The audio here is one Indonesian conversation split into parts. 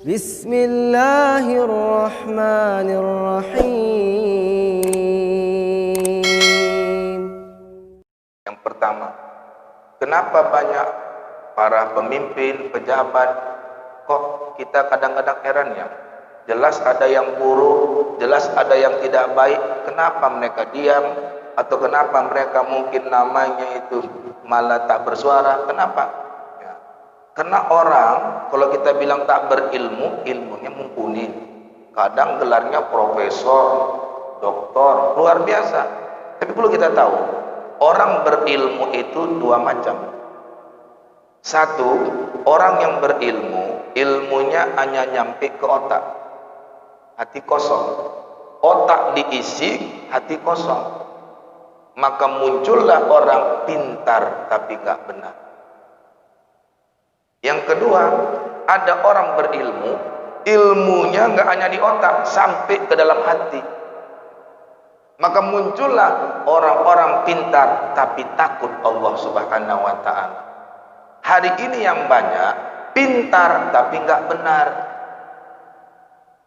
Bismillahirrahmanirrahim. Yang pertama, kenapa banyak para pemimpin, pejabat, kok kita kadang-kadang heran ya? Jelas ada yang buruk, jelas ada yang tidak baik. Kenapa mereka diam? Atau kenapa mereka mungkin namanya itu malah tak bersuara? Kenapa? Ya. Karena orang, kalau kita bilang tak berilmu, ilmunya mumpuni. Kadang gelarnya profesor, doktor, luar biasa. Tapi perlu kita tahu, orang berilmu itu dua macam. Satu, orang yang berilmu, ilmunya hanya nyampe ke otak. Hati kosong. Otak diisi, hati kosong. Maka muncullah orang pintar tapi gak benar. Yang kedua, ada orang berilmu, ilmunya gak hanya di otak, sampai ke dalam hati. Maka muncullah orang-orang pintar tapi takut Allah Subhanahu wa ta'ala. Hari ini yang banyak pintar tapi gak benar.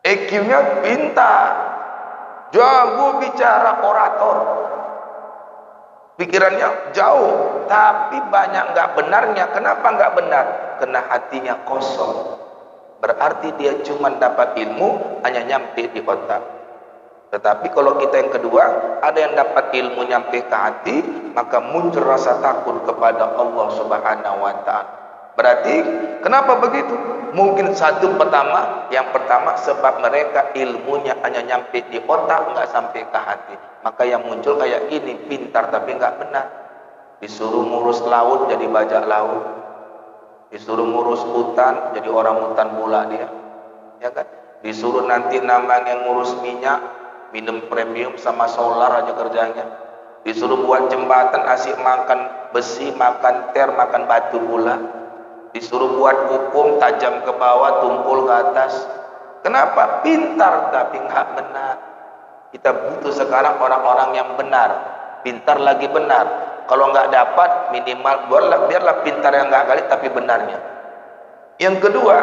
EQ-nya pintar, jago bicara, orator, pikirannya jauh, tapi banyak nggak benarnya. Kenapa nggak benar? Karena hatinya kosong. Berarti dia cuma dapat ilmu hanya nyampe di otak. Tetapi kalau kita yang kedua, ada yang dapat ilmu nyampe ke hati, maka muncul rasa takut kepada Allah Subhanahu wa ta'ala. Berarti kenapa begitu? Mungkin yang pertama sebab mereka ilmunya hanya nyampe di otak, nggak sampai ke hati. Maka yang muncul kayak gini, pintar tapi nggak benar. Disuruh ngurus laut jadi bajak laut, disuruh ngurus hutan jadi orang hutan pula dia, ya kan? Disuruh nanti namanya ngurus minyak, minum premium sama solar aja kerjanya. Disuruh buat jembatan, asik makan besi, makan ter, makan batu pula. Disuruh buat hukum, tajam ke bawah, tumpul ke atas. Kenapa? Pintar tapi nggak benar. Kita butuh sekarang orang-orang yang benar, pintar lagi benar. Kalau nggak dapat, minimal biarlah pintar yang nggak kali tapi benarnya. Yang kedua,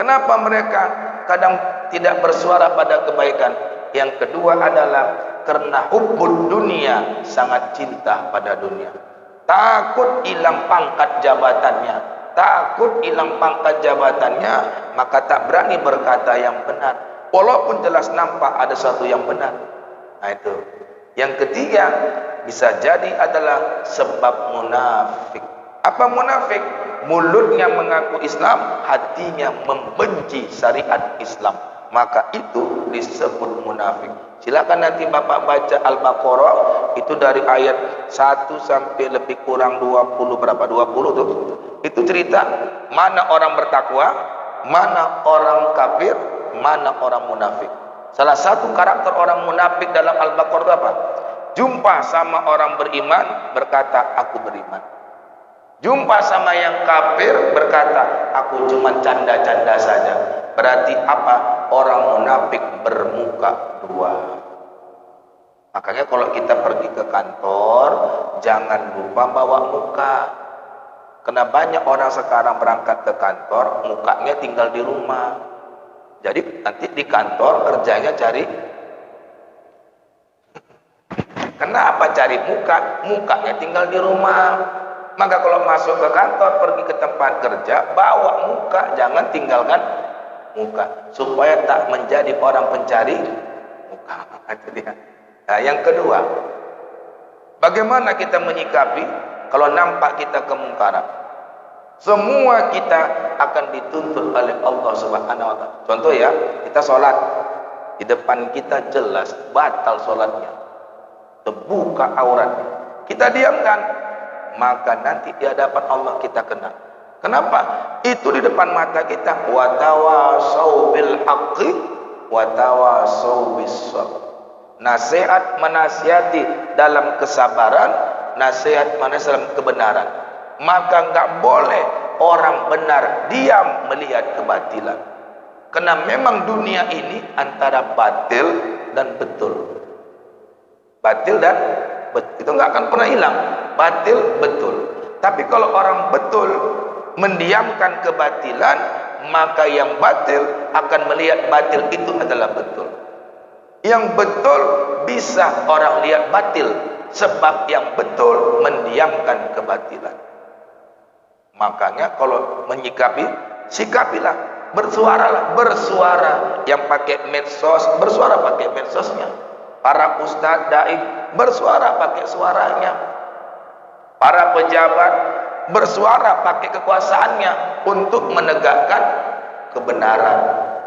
kenapa mereka kadang tidak bersuara pada kebaikan? Yang kedua adalah karena hubbud dunia, sangat cinta pada dunia. Takut hilang pangkat jabatannya, maka tak berani berkata yang benar, walaupun jelas nampak ada sesuatu yang benar. Nah itu. Yang ketiga, bisa jadi adalah sebab munafik. Apa munafik? Mulutnya mengaku Islam, hatinya membenci syariat Islam. Maka itu disebut munafik. Silakan nanti Bapak baca Al-Baqarah, itu dari ayat 1 sampai lebih kurang 20 berapa? 20 tuh. Itu cerita mana orang bertakwa, mana orang kafir, mana orang munafik. Salah satu karakter orang munafik dalam Al-Baqarah itu apa? Jumpa sama orang beriman, berkata aku beriman. Jumpa sama yang kafir, berkata aku cuma canda-canda saja. Berarti apa? Orang munafik bermuka dua. Makanya kalau kita pergi ke kantor, jangan lupa bawa muka. Karena banyak orang sekarang berangkat ke kantor, mukanya tinggal di rumah. Jadi nanti di kantor kerjanya cari. Kenapa cari muka? Mukanya tinggal di rumah. Maka kalau masuk ke kantor, pergi ke tempat kerja, bawa muka, jangan tinggalkan muka, supaya tak menjadi orang pencari muka. Itu dia. Nah, yang kedua, bagaimana kita menyikapi kalau nampak kita kemungkaran? Semua kita akan dituntut oleh Allah Subhanahu wa ta'ala. Contoh ya, kita sholat, di depan kita jelas batal sholatnya, terbuka auratnya, kita diamkan, maka nanti di hadapan Allah kita kena. Kenapa? Itu di depan mata kita. Wa tawasau bil haqqi wa tawasau bis sabr. Nasihat menasihati dalam kesabaran, nasihat menasihati dalam kebenaran. Maka enggak boleh orang benar diam melihat kebatilan. Karena memang dunia ini antara batil dan betul. Batil dan betul itu enggak akan pernah hilang. Batil betul. Tapi kalau orang betul mendiamkan kebatilan, maka yang batil akan melihat batil itu adalah betul. Yang betul bisa orang lihat batil, sebab yang betul mendiamkan kebatilan. Makanya kalau menyikapi, sikapilah, bersuaralah, bersuara. Yang pakai medsos, bersuara pakai medsosnya. Para ustadz, dai, bersuara pakai suaranya. Para pejabat, bersuara pakai kekuasaannya untuk menegakkan kebenaran,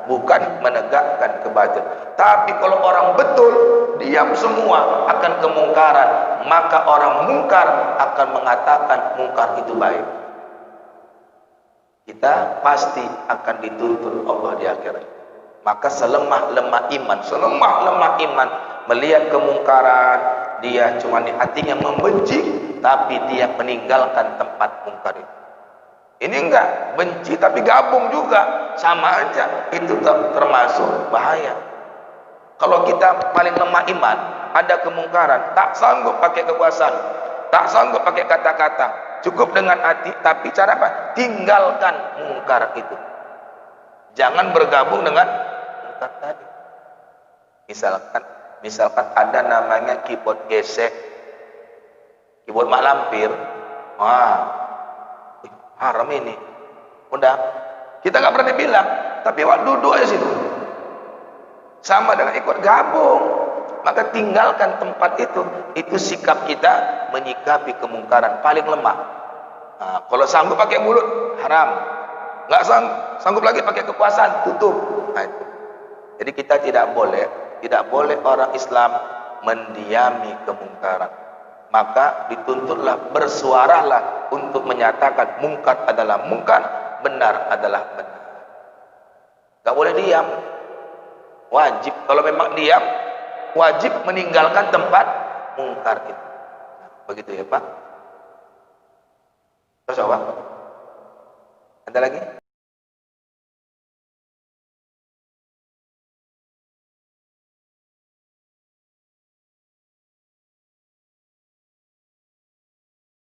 bukan menegakkan kebatilan. Tapi kalau orang betul diam semua akan kemungkaran, maka orang mungkar akan mengatakan mungkar itu baik. Kita pasti akan dituntut Allah di akhirat. Maka selemah-lemah iman melihat kemungkaran, dia cuma di hatinya membenci, tapi dia meninggalkan tempat mungkar itu. Ini enggak benci tapi gabung juga, sama aja, itu termasuk bahaya. Kalau kita paling lemah iman, ada kemungkaran, tak sanggup pakai kekuasaan, tak sanggup pakai kata-kata, cukup dengan hati. Tapi cara apa? Tinggalkan mungkar itu. Jangan bergabung dengan mungkar tadi. Misalkan ada namanya keyboard gesek, keyboard mak lampir, haram ini. Udah, kita nggak berani bilang, tapi duduk aja situ. Sama dengan ikut gabung. Maka tinggalkan tempat itu. Itu sikap kita menyikapi kemungkaran paling lemah. Nah, kalau sanggup pakai mulut, haram. Nggak sanggup lagi pakai kekuasaan, tutup. Nah, itu. Jadi kita tidak boleh orang Islam mendiami kemungkaran. Maka dituntutlah, bersuaralah untuk menyatakan mungkar adalah mungkar, benar adalah benar. Nggak boleh diam. Wajib, kalau memang diam, wajib meninggalkan tempat mungkar itu. Begitu ya Pak. Terus apa? Ada lagi?